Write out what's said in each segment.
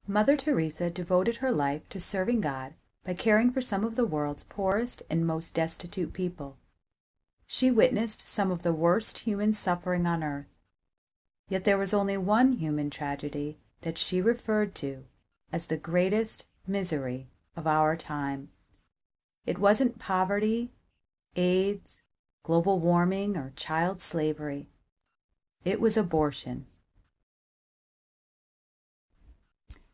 Mother Teresa devoted her life to serving God by caring for some of the world's poorest and most destitute people. She witnessed some of the worst human suffering on earth. Yet there was only one human tragedy that she referred to as the greatest misery of our time. It wasn't poverty, AIDS, global warming, or child slavery. It was abortion.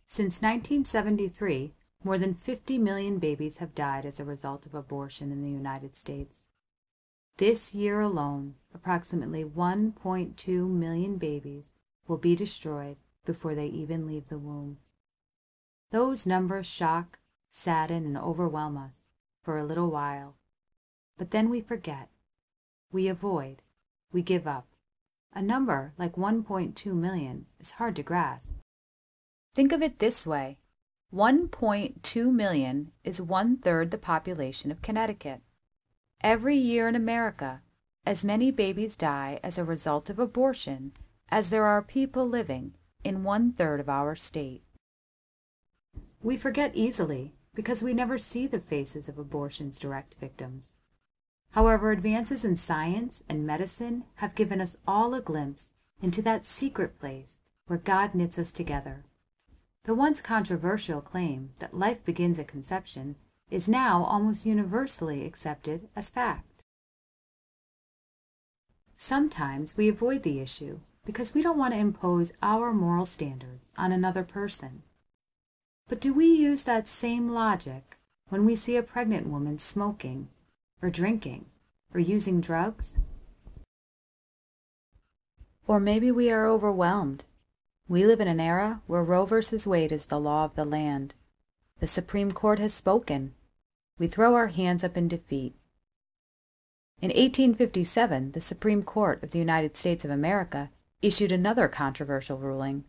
Since 1973, more than 50 million babies have died as a result of abortion in the United States. This year alone, approximately 1.2 million babies will be destroyed before they even leave the womb. Those numbers shock, sadden, and overwhelm us for a little while. But then we forget. We avoid. We give up. A number like 1.2 million is hard to grasp. Think of it this way. 1.2 million is 1/3 the population of Connecticut. Every year in America, as many babies die as a result of abortion as there are people living in 1/3 of our state. We forget easily because we never see the faces of abortion's direct victims. However, advances in science and medicine have given us all a glimpse into that secret place where God knits us together. The once controversial claim that life begins at conception is now almost universally accepted as fact. Sometimes we avoid the issue because we don't want to impose our moral standards on another person. But do we use that same logic when we see a pregnant woman smoking, or drinking, or using drugs? Or maybe we are overwhelmed. We live in an era where Roe v. Wade is the law of the land. The Supreme Court has spoken. We throw our hands up in defeat. In 1857, the Supreme Court of the United States of America issued another controversial ruling.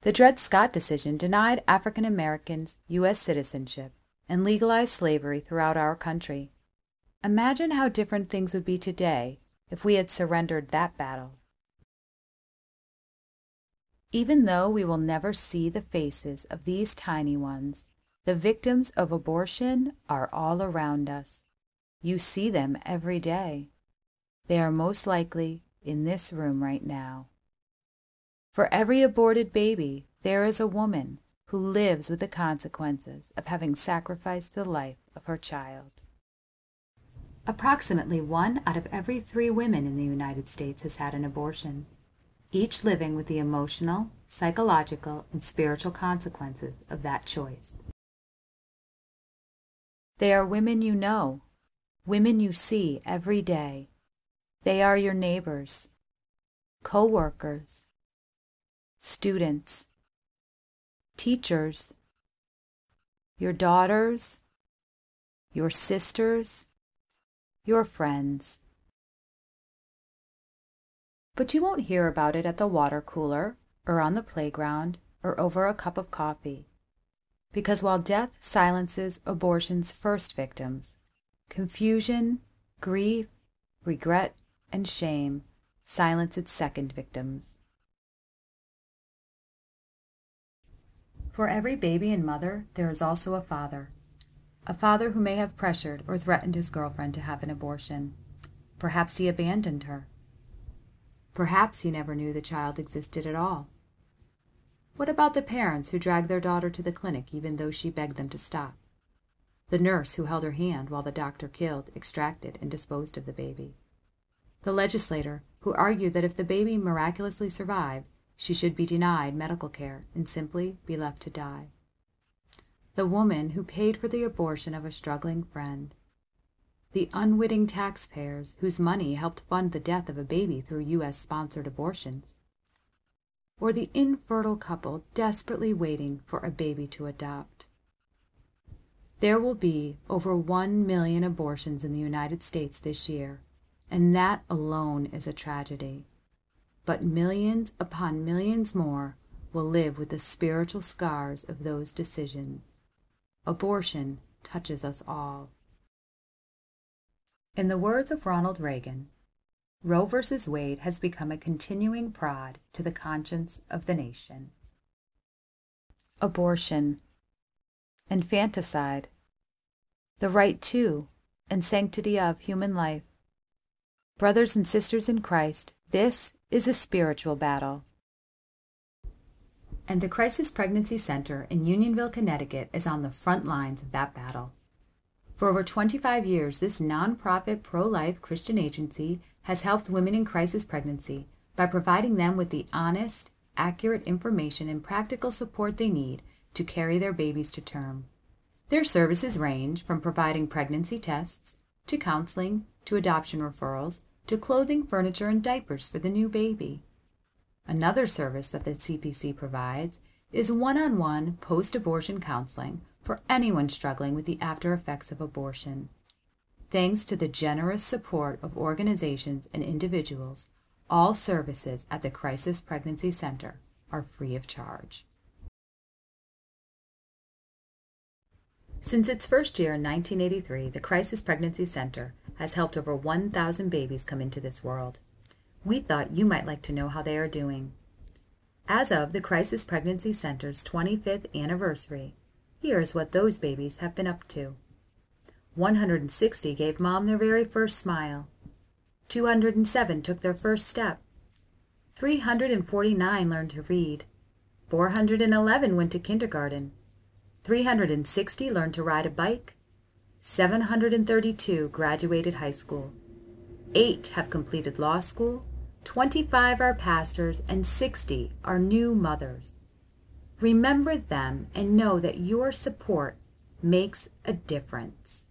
The Dred Scott decision denied African Americans U.S. citizenship and legalized slavery throughout our country. Imagine how different things would be today if we had surrendered that battle. Even though we will never see the faces of these tiny ones, the victims of abortion are all around us. You see them every day. They are most likely in this room right now. For every aborted baby, there is a woman who lives with the consequences of having sacrificed the life of her child. Approximately 1 out of every 3 women in the United States has had an abortion, each living with the emotional, psychological, and spiritual consequences of that choice. They are women you know, women you see every day. They are your neighbors, co-workers, students, teachers, your daughters, your sisters, your friends. But you won't hear about it at the water cooler, or on the playground, or over a cup of coffee. Because while death silences abortion's first victims, confusion, grief, regret, and shame silence its second victims. For every baby and mother, there is also a father who may have pressured or threatened his girlfriend to have an abortion. Perhaps he abandoned her. Perhaps he never knew the child existed at all. What about the parents who dragged their daughter to the clinic even though she begged them to stop? The nurse who held her hand while the doctor killed, extracted, and disposed of the baby? The legislator who argued that if the baby miraculously survived, she should be denied medical care and simply be left to die? The woman who paid for the abortion of a struggling friend? The unwitting taxpayers whose money helped fund the death of a baby through U.S.-sponsored abortions? Or the infertile couple desperately waiting for a baby to adopt? There will be over 1 million abortions in the United States this year, and that alone is a tragedy. But millions upon millions more will live with the spiritual scars of those decisions. Abortion touches us all. In the words of Ronald Reagan, Roe v. Wade has become a continuing prod to the conscience of the nation. abortion, infanticide, the right to and sanctity of human life. Brothers and sisters in Christ, this is a spiritual battle. And the Crisis Pregnancy Center in Unionville, Connecticut is on the front lines of that battle. For over 25 years, this nonprofit pro-life Christian agency has helped women in crisis pregnancy by providing them with the honest, accurate information and practical support they need to carry their babies to term. Their services range from providing pregnancy tests, to counseling, to adoption referrals, to clothing, furniture, and diapers for the new baby. Another service that the CPC provides is one-on-one post-abortion counseling for anyone struggling with the after effects of abortion. Thanks to the generous support of organizations and individuals, all services at the Crisis Pregnancy Center are free of charge. Since its first year in 1983, the Crisis Pregnancy Center has helped over 1,000 babies come into this world. We thought you might like to know how they are doing. As of the Crisis Pregnancy Center's 25th anniversary, here's what those babies have been up to. 160 gave mom their very first smile. 207 took their first step. 349 learned to read. 411 went to kindergarten. 360 learned to ride a bike. 732 graduated high school. 8 have completed law school. 25 are pastors, and 60 are new mothers. Remember them and know that your support makes a difference.